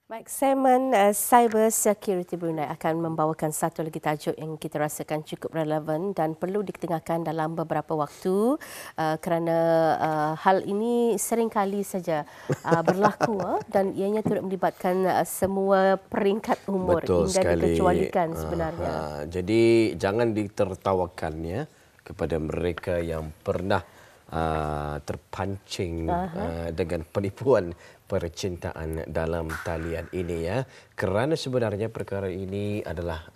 Baik, segmen Cyber Security Brunei akan membawakan satu lagi tajuk yang kita rasakan cukup relevan dan perlu diketengahkan dalam beberapa waktu kerana hal ini seringkali saja berlaku dan ianya turut melibatkan semua peringkat umur. Betul hingga sekali. dikecualikan sebenarnya. Jadi jangan ditertawakan ya kepada mereka yang pernah terpancing dengan penipuan percintaan dalam talian ini ya, kerana sebenarnya perkara ini adalah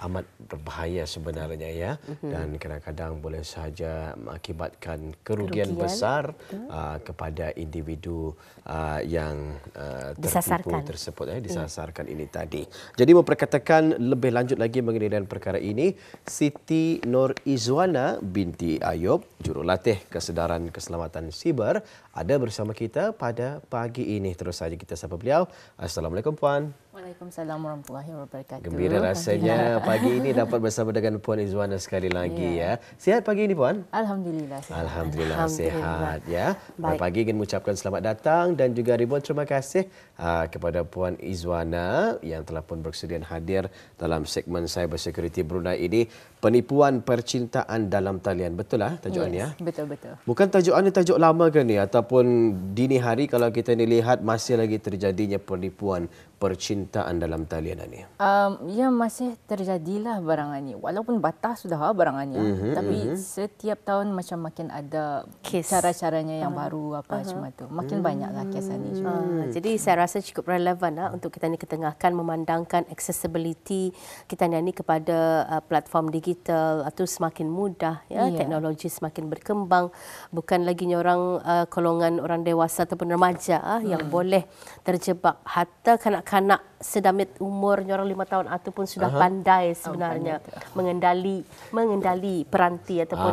amat berbahaya sebenarnya ya, dan kadang-kadang boleh sahaja mengakibatkan kerugian besar kepada individu yang tertipu tersebut disasarkan ini tadi. Jadi memperkatakan lebih lanjut lagi mengenai dengan perkara ini, Siti Nur Izwana binti Ayub, jurulatih kesedaran keselamatan siber, ada bersama kita pada pagi ini. Terus saja kita sapa beliau. Assalamualaikum Puan. Waalaikumsalam warahmatullahi wabarakatuh. Gembira rasanya pagi ini dapat bersama dengan Puan Izwana sekali lagi ya. Sihat pagi ini Puan? Alhamdulillah sihat. Alhamdulillah sihat ya. Pagi ingin mengucapkan selamat datang dan juga ribuan terima kasih kepada Puan Izwana yang telah pun bersedia hadir dalam segmen Cyber Security Brunei ini. Penipuan percintaan dalam talian. Betul lah tajukannya? Yes, betul-betul. Bukan tajukan ni tajuk lama ke ni? Ataupun dini hari kalau kita ni lihat masih lagi terjadinya penipuan percintaan dalam talian ni? Ya masih terjadilah barangan ni. Walaupun batas sudah barangan ni. Tapi setiap tahun macam makin ada cara-caranya yang baru apa cuma tu. Makin banyaklah kes ni. Jadi saya rasa cukup relevan untuk kita ni ketengahkan memandangkan accessibility kita ni kepada platform digital atau semakin mudah ya, teknologi semakin berkembang, bukan lagi orang golongan orang dewasa ataupun remaja yang boleh terjebak, hatta kanak-kanak sedamit umur orang 5 tahun ataupun sudah pandai sebenarnya mengendali peranti ataupun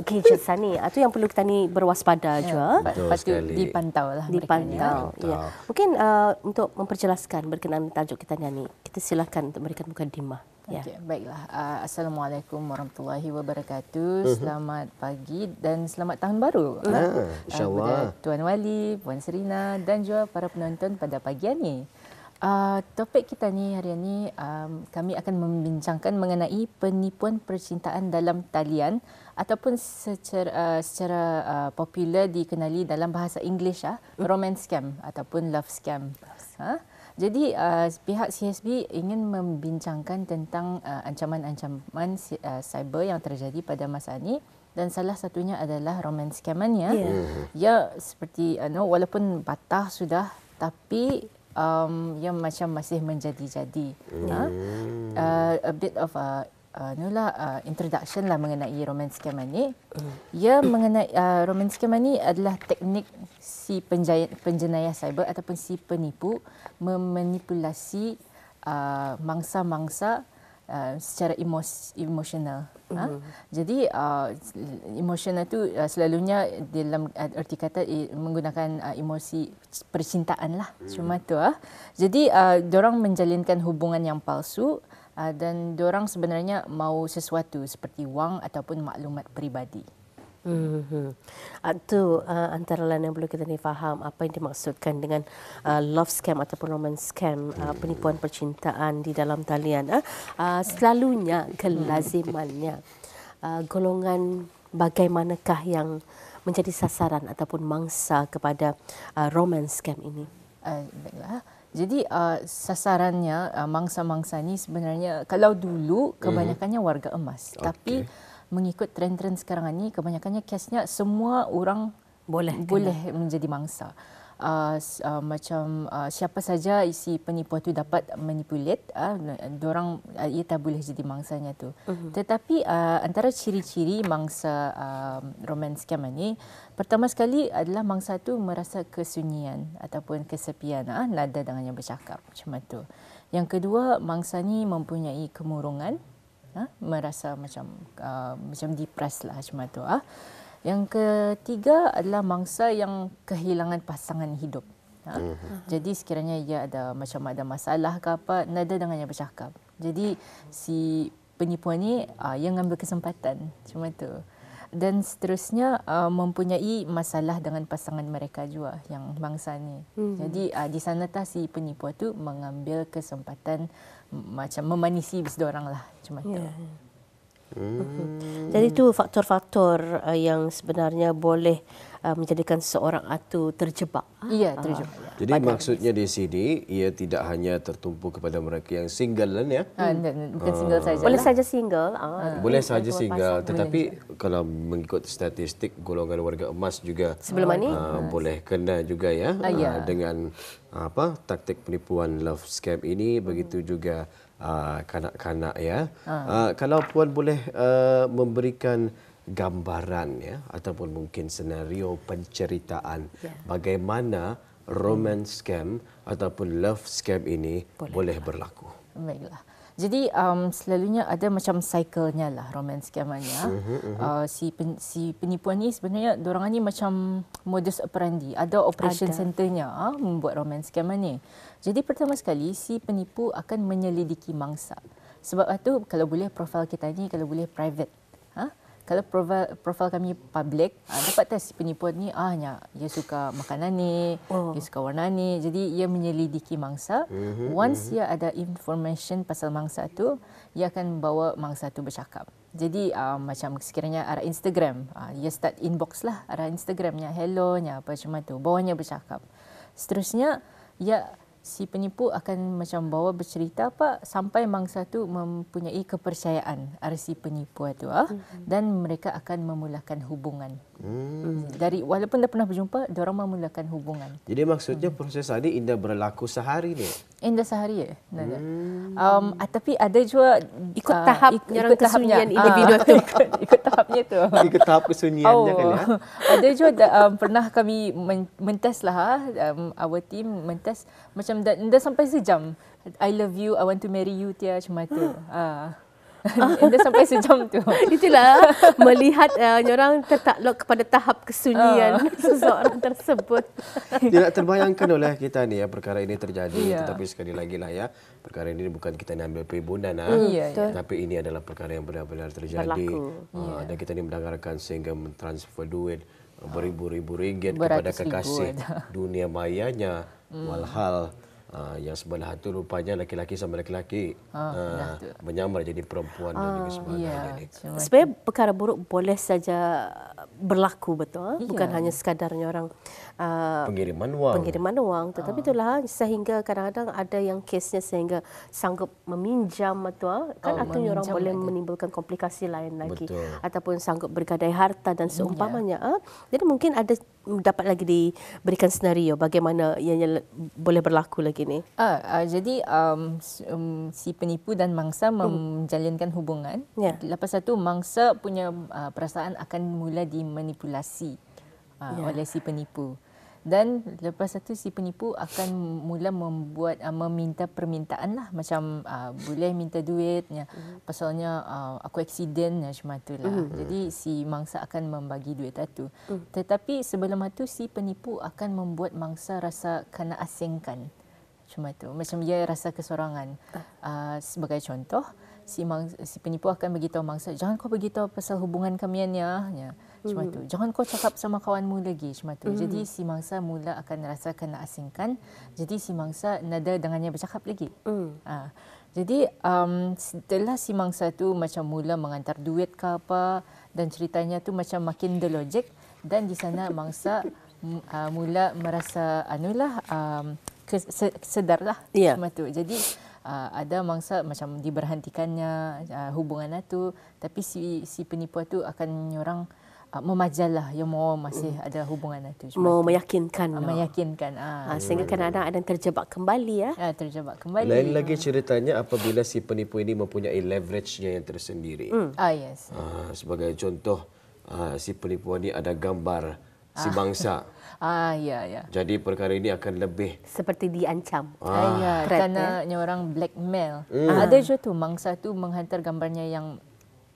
gadget ni. Itu yang perlu kita ni berwaspada juga. Patut dipantau lah. Dipantau. Ya. Mungkin untuk memperjelaskan berkenaan tajuk kita ni, kita silakan untuk memberikan mukadimah. Ya. Okay, baiklah. Assalamualaikum warahmatullahi wabarakatuh. Selamat pagi dan selamat tahun baru. InsyaAllah. Tuan Wali, Puan Serina dan juga para penonton pada pagi ini. Topik kita ni hari ini kami akan membincangkan mengenai penipuan percintaan dalam talian ataupun secara popular dikenali dalam bahasa Inggeris romance scam ataupun love scam. Jadi pihak CSB ingin membincangkan tentang ancaman-ancaman cyber yang terjadi pada masa ini, dan salah satunya adalah romance scam ya. Ya seperti walaupun batah sudah tapi yang macam masih menjadi-jadi. A bit of introduction lah mengenai romance scam ini. Ya mengenai romance scam ini adalah teknik si penjenayah cyber ataupun si penipu memanipulasi mangsa-mangsa secara emosional. Jadi emosional tu selalunya dalam erti kata menggunakan emosi percintaan lah. Cuma tu Jadi diorang menjalinkan hubungan yang palsu dan diorang sebenarnya mahu sesuatu seperti wang ataupun maklumat peribadi. Itu antara lain yang perlu kita ni faham apa yang dimaksudkan dengan love scam ataupun romance scam, penipuan percintaan di dalam talian. Selalunya kelazimannya golongan bagaimanakah yang menjadi sasaran ataupun mangsa kepada romance scam ini? Baiklah. Jadi sasarannya mangsa-mangsa ni sebenarnya kalau dulu kebanyakannya warga emas. Tapi mengikut tren-tren sekarang ni kebanyakannya kesnya semua orang boleh menjadi mangsa. Macam siapa saja si penipu tu dapat manipulate, dorang ia tak boleh jadi mangsanya tu. Tetapi antara ciri-ciri mangsa romance scam ni, pertama sekali adalah mangsa tu merasa kesunyian ataupun kesepian, nada dengannya bercakap macam tu. Yang kedua, mangsa ni mempunyai kemurungan, merasa macam depressed lah macam tu. Yang ketiga adalah mangsa yang kehilangan pasangan hidup. Jadi sekiranya ia ada masalah ke apa, nada dengannya bercakap. Jadi si penipu ni yang mengambil kesempatan cuma tu. dan seterusnya mempunyai masalah dengan pasangan mereka juga yang bangsa ni. Jadi di sana si penipu tu mengambil kesempatan macam memanisi seseorang lah macam tu. Jadi itu faktor-faktor yang sebenarnya boleh menjadikan seorang itu terjebak. Ya, terjebak. Jadi maksudnya di sini ia tidak hanya tertumpu kepada mereka yang single kan ya. Bukan single saja. Boleh saja single. Boleh saja single, tetapi kalau mengikut statistik golongan warga emas juga Sebelum ini boleh kena juga ya, dengan taktik penipuan love scam ini. Begitu juga kanak-kanak ya. Kalau puan boleh memberikan gambaran ya ataupun mungkin senario penceritaan bagaimana romance scam ataupun love scam ini boleh berlaku. Baiklah. Jadi selalunya ada macam cycle-nya lah romance scam-nya. Si penipuan ni sebenarnya diorang ni macam modus operandi, ada operation center-nya membuat romance scam ni. Jadi pertama sekali si penipu akan menyelidiki mangsa. Sebab itu kalau boleh profil kita ni kalau boleh private. Kalau profil kami public, dapat tak si penipuan ni dia suka makanan ni, dia suka warna ni. Jadi ia menyelidiki mangsa. Once ia ada information pasal mangsa tu, ia akan bawa mangsa tu bercakap. Jadi macam sekiranya arah Instagram, dia start inbox lah arah Instagramnya, hello-nya apa macam tu, bawanya bercakap. Seterusnya si penipu akan macam bawa bercerita sampai mangsa tu mempunyai kepercayaan arah si penipu tu dan mereka akan memulakan hubungan. Dari walaupun dah pernah berjumpa, diorang memulakan hubungan. Jadi maksudnya proses ini indah berlaku sehari ni. Indah sehari tapi ada juga ikut tahap kesunyian individu tu. Ikut tahapnya tu. Ikut tahap kesunyiannya kan ya. Ada juga pernah kami mentest lah our team mentest macam dah sampai sejam. I love you, I want to marry you Tia macam tu. Dah sampai sejam tu. Itulah melihat orang tertakluk kepada tahap kesunyian seseorang tersebut. Tidak terbayangkan oleh kita ni ya perkara ini terjadi. Tetapi sekali lagi lah ya, perkara ini bukan kita nak ambil perhibunan tapi ini adalah perkara yang benar-benar terjadi. Dan kita ni mendengarkan sehingga mentransfer duit beribu-ribu ringgit kepada kekasih dunia mayanya. Walhal yang sebelah itu rupanya laki-laki sama laki-laki menyamar jadi perempuan dan juga sebagainya. Sebenarnya perkara buruk boleh saja berlaku betul, bukan hanya sekadarnya orang pengiriman wang, tetapi itulah sehingga kadang-kadang ada yang kesnya sehingga sanggup meminjam betul kan, artinya orang boleh menimbulkan komplikasi lain lagi ataupun sanggup bergadai harta dan seumpamanya. Jadi mungkin ada dapat lagi diberikan senario bagaimana ianya boleh berlaku lagi ni. Jadi si penipu dan mangsa menjalinkan hubungan. Lepas itu mangsa punya perasaan akan mula dimanipulasi oleh si penipu. Dan lepas itu si penipu akan mula meminta permintaan lah, macam boleh minta duit, pasalnya aku accident macam tu lah. Jadi si mangsa akan membagi duit itu. Tetapi sebelum itu si penipu akan membuat mangsa rasa kena asingkan. Cuma tu, macam dia rasa kesorangan. Sebagai contoh, si penipu akan beritahu mangsa, jangan kau beritahu pasal hubungan kami ya. Cuma tu, jangan kau cakap sama kawanmu lagi. Cuma tu. Jadi si mangsa mula akan rasa kena asingkan. Jadi si mangsa nada dengannya bercakap lagi. Jadi setelah si mangsa tu macam mula mengantar duit ke apa, dan ceritanya tu macam makin delojek, dan di sana mangsa mula merasa sedarlah. Cuma tu. Jadi ada mangsa macam diberhentikannya hubungan itu, tapi si penipu itu akan nyorang memajalah yang mau masih ada hubungan itu. Mau meyakinkan. Sehingga kadang-kadang ada yang terjebak kembali ya. Terjebak kembali. Lain lagi ceritanya apabila si penipu ini mempunyai leverage-nya yang tersendiri. Yes. Sebagai contoh, si penipu ini ada gambar si bangsa. Ya. Jadi perkara ini akan lebih seperti diancam. Kerana orang blackmail. Ada juga tu mangsa tu menghantar gambarnya yang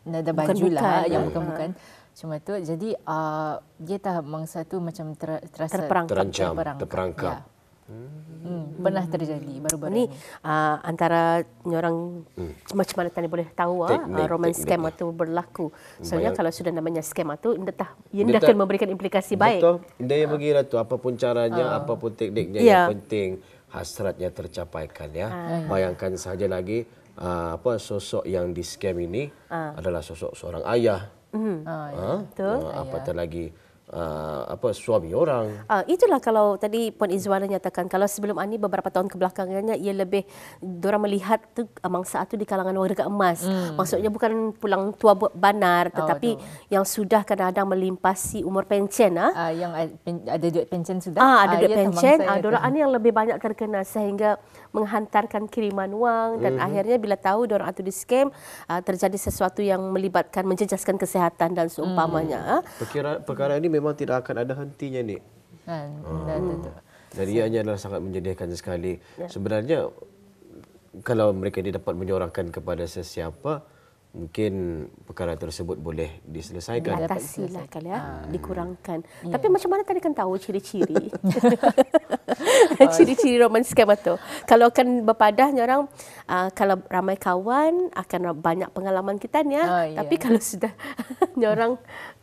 nada baju lah, yang bukan. Cuma tu, jadi dia mangsa tu macam terasa terperangkap. Pernah terjadi baru-baru Ini ini. antara orang macam mana tadi boleh tahu romance scam itu berlaku. Soalnya kalau sudah namanya scam itu, ia akan memberikan implikasi baik. Betul. Indah yang bagi tu apapun caranya, apapun tekniknya, Ya. yang penting hasratnya tercapaikan ya. Bayangkan saja lagi sosok yang di scam ini adalah sosok seorang ayah. Betul. Apatah lagi suami orang. Itulah kalau tadi Puan Izwana nyatakan kalau sebelum ini beberapa tahun kebelakangannya ia lebih diorang melihat tu mangsa itu di kalangan warga emas. Maksudnya bukan pulang tua banar tetapi yang sudah kadang-kadang melimpasi umur pension Yang ada duit pension sudah. ada duit ya, pension, teman saya diorang ini yang lebih banyak terkena sehingga menghantarkan kiriman wang dan akhirnya bila tahu diorang itu di scam terjadi sesuatu yang melibatkan menjejaskan kesihatan dan seumpamanya. Perkara ini memang tidak akan ada hentinya ni. Jadi ianya adalah sangat menyedihkan sekali. Sebenarnya kalau mereka ini dapat menyorangkan kepada sesiapa, mungkin perkara tersebut boleh diselesaikan. Diatasilah kali dikurangkan. Tapi macam mana tadi kan tahu ciri-ciri? Ciri-ciri romance scam itu. Kalau kan berpadahnya orang, kalau ramai kawan akan banyak pengalaman kita ni. Tapi kalau sudah orang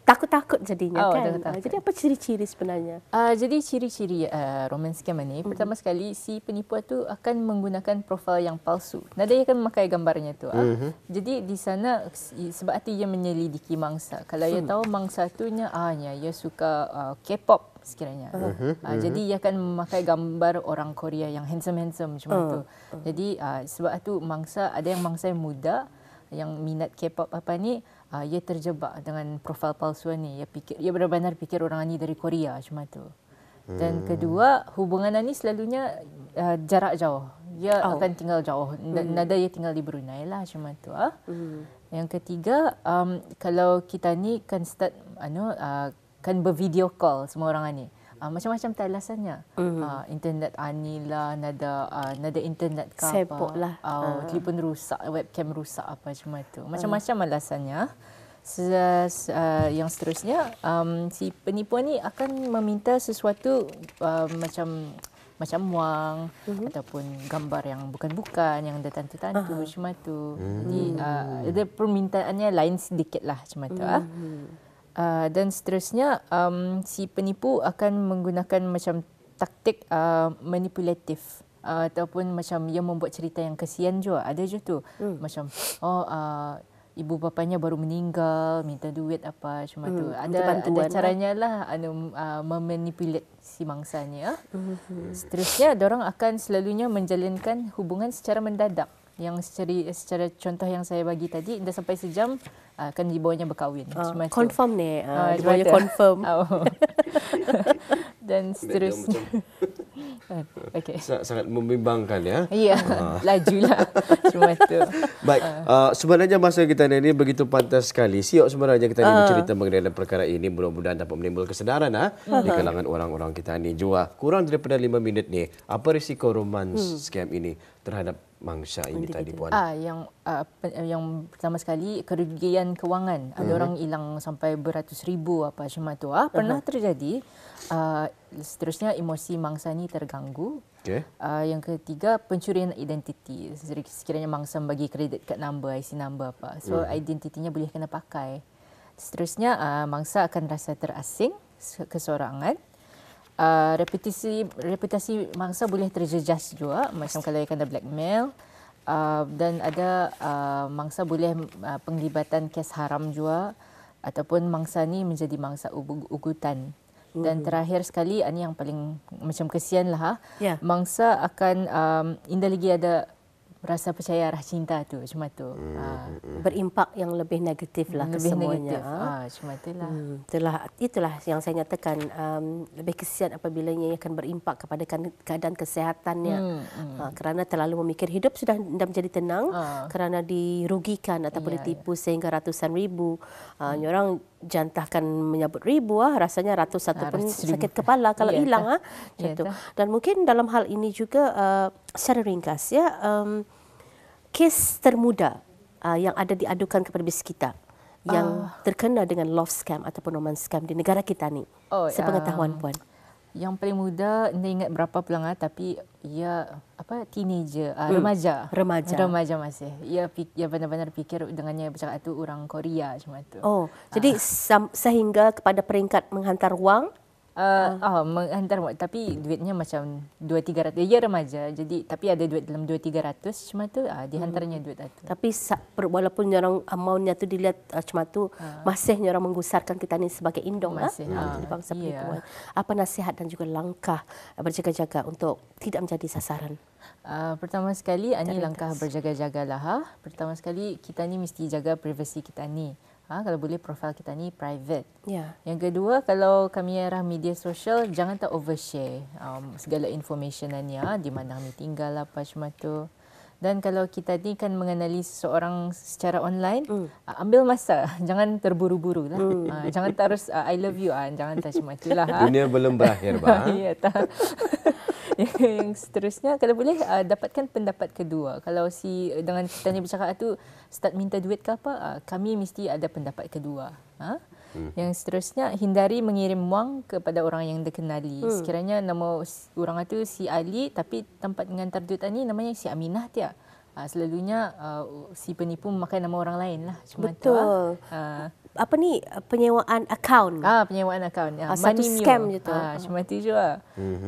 takut-takut jadinya kan. Takut-takut. Jadi apa ciri-ciri sebenarnya? Jadi ciri-ciri romance scam ini, pertama sekali si penipu itu akan menggunakan profil yang palsu. Nada ia akan memakai gambarnya tu. Jadi di sana sebab itu ia menyelidiki mangsa. Kalau ia tahu mangsa tu ia suka K-pop sekiranya. Jadi ia akan memakai gambar orang Korea yang handsome-handsome macam tu. Jadi sebab itu ada yang mangsa yang muda yang minat K-pop ni, ia terjebak dengan profil palsuan ni. Ia benar-benar fikir orang ni dari Korea macam tu. Dan kedua, hubungan ni selalunya jarak jauh. Ia akan tinggal jauh. Nada ia tinggal di Brunei lah macam tu. Yang ketiga, kalau kita ni kan start kan bervideo call semua orang ni. Macam-macam tak alasannya. Internet anilah, nada internet ke Sepok apa. lah. Telefon rusak, webcam rusak apa macam tu. Macam-macam alasannya. Yang seterusnya, si penipu ni akan meminta sesuatu macam wang ataupun gambar yang bukan-bukan, yang ada tantu-tantu macam tu. Jadi ada permintaannya lain sedikit lah macam tu. Dan seterusnya si penipu akan menggunakan macam taktik manipulatif ataupun macam ia membuat cerita yang kesian juga. Ada je tu. Macam ibu bapanya baru meninggal, minta duit apa macam tu. Ada caranya lah memanipulate si mangsanya. Seterusnya diorang akan selalunya menjalinkan hubungan secara mendadak. Yang secara contoh yang saya bagi tadi, dah sampai sejam akan dibawanya berkahwin. Confirm ni. Dibawanya confirm. Dan seterusnya. Okay. Sangat membimbangkan ya. Ya, lajulah. Cuma tu. Baik, sebenarnya masa kita ini begitu pantas sekali. Siok sebenarnya kita ini bercerita mengenai perkara ini. Mudah-mudahan dapat menimbulkan kesedaran di kalangan orang-orang kita ini. Jua, kurang daripada 5 minit ni, apa risiko romance scam ini terhadap mangsa ini tadi Puan? Yang pertama sekali, kerugian kewangan. Ada orang hilang sampai beratus ribu apa macam tu. Pernah terjadi. Seterusnya, emosi mangsa ni terganggu. Okay. Yang ketiga, pencurian identiti. Sekiranya mangsa bagi kredit kad number, IC number apa. So, identitinya boleh kena pakai. Seterusnya, mangsa akan rasa terasing, kesorangan. Reputasi mangsa boleh terjejas juga. Macam kalau ia kena blackmail. Dan ada mangsa boleh penglibatan kes haram juga. Ataupun mangsa ni menjadi mangsa ugutan. Dan terakhir sekali, ini yang paling macam kesian lah. Mangsa akan indah lagi ada rasa percaya arah cinta tu macam tu. Berimpak yang lebih negatif lah lebih kesemuanya. Macam itulah. Itulah yang saya nyatakan, lebih kesian apabila ia akan berimpak kepada keadaan kesehatannya. Kerana terlalu memikir hidup sudah tidak menjadi tenang kerana dirugikan ataupun ditipu sehingga ratusan ribu. Orang jantahkan menyabut ribu, rasanya ratus pun sakit kepala kalau hilang. Dan mungkin dalam hal ini juga secara ringkas kes termuda yang ada diadukan kepada bis kita yang terkena dengan love scam ataupun romance scam di negara kita ni. Sepengetahuan Puan. Yang paling muda, anda ingat berapa pelanggan, tapi ia teenager, remaja. Remaja masih. Ia benar-benar fikir dengannya bercakap tu orang Korea macam tu. Oh, jadi sehingga kepada peringkat menghantar wang. Menghantar tapi duitnya macam 2-300. Dia remaja, jadi tapi ada duit dalam 2-300 macam tu, dihantarnya duit itu. Tapi walaupun orang amountnya tu dilihat macam tu, masih orang menggusarkan kita ni sebagai indong masih. Jadi bangsa penipuan. Apa nasihat dan juga langkah berjaga-jaga untuk tidak menjadi sasaran? Pertama sekali, ini langkah berjaga-jagalah. Pertama sekali, kita ni mesti jaga privasi kita ni. Kalau boleh profil kita ni private. Ya. Yang kedua, kalau kami arah media sosial, jangan tak overshare segala informationannya, di mana kami tinggal apa macam tu. Dan kalau kita ni kan mengenali seseorang secara online, ambil masa, jangan terburu-buru lah. Jangan terus I love you, jangan tak macam itulah. Dunia belum berakhir, bah. Ya, tak. Yang seterusnya, kalau boleh dapatkan pendapat kedua. Kalau dengan kita ni bercakap tu start minta duit ke apa, kami mesti ada pendapat kedua. Yang seterusnya, hindari mengirim wang kepada orang yang dikenali. Sekiranya nama orang itu si Ali, tapi tempat mengantar duit ni namanya si Aminah dia. Selalunya si penipu memakai nama orang lain lah. Betul. Apa ni penyewaan akaun? Penyewaan akaun. Satu scam je tu. Macam itu juga.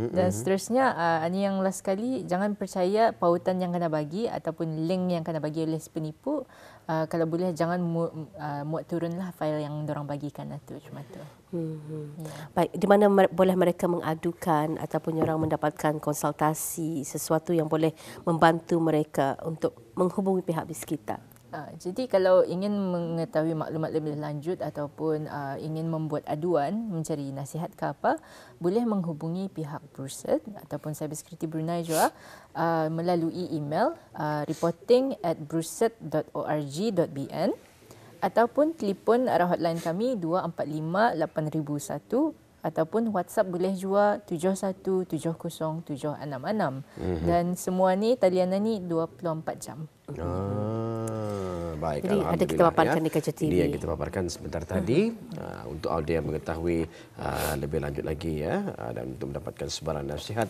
Dan seterusnya, ini yang last sekali, jangan percaya pautan yang kena bagi ataupun link yang kena bagi oleh penipu. Kalau boleh jangan muat turunlah file yang diorang bagikan itu macam itu. Baik, di mana boleh mereka mengadukan ataupun orang mendapatkan konsultasi, sesuatu yang boleh membantu mereka untuk menghubungi pihak BIS kita? Jadi kalau ingin mengetahui maklumat lebih lanjut ataupun ingin membuat aduan, mencari nasihat ke apa, boleh menghubungi pihak BRUSET ataupun Cybersecurity Brunei juga melalui email reporting@bruset.org.bn ataupun telefon arah hotline kami 245 8001 ataupun WhatsApp boleh juga 71707666. Dan semua ni talian ni 24 jam. Baik, jadi ada kita paparkan di Kaca TV. Ini yang kita paparkan sebentar tadi untuk audio yang mengetahui lebih lanjut lagi dan untuk mendapatkan sebarang nasihat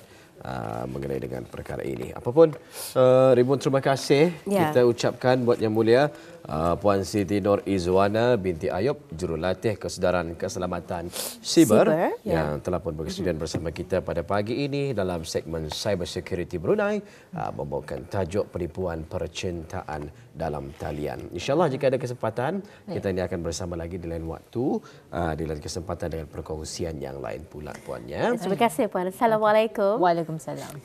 mengenai dengan perkara ini. Apapun, ribuan terima kasih kita ucapkan buat Yang Mulia Puan Siti Nur Izwana binti Ayub, Jurulatih Kesedaran Keselamatan Siber yang telah pun berkesudian bersama kita pada pagi ini dalam segmen Cyber Security Brunei membawakan tajuk penipuan percintaan dalam talian. InsyaAllah jika ada kesempatan kita ini akan bersama lagi di lain waktu, di lain kesempatan dengan perkongsian yang lain pula, Puan. Terima kasih, Puan. Assalamualaikum. Waalaikumsalam.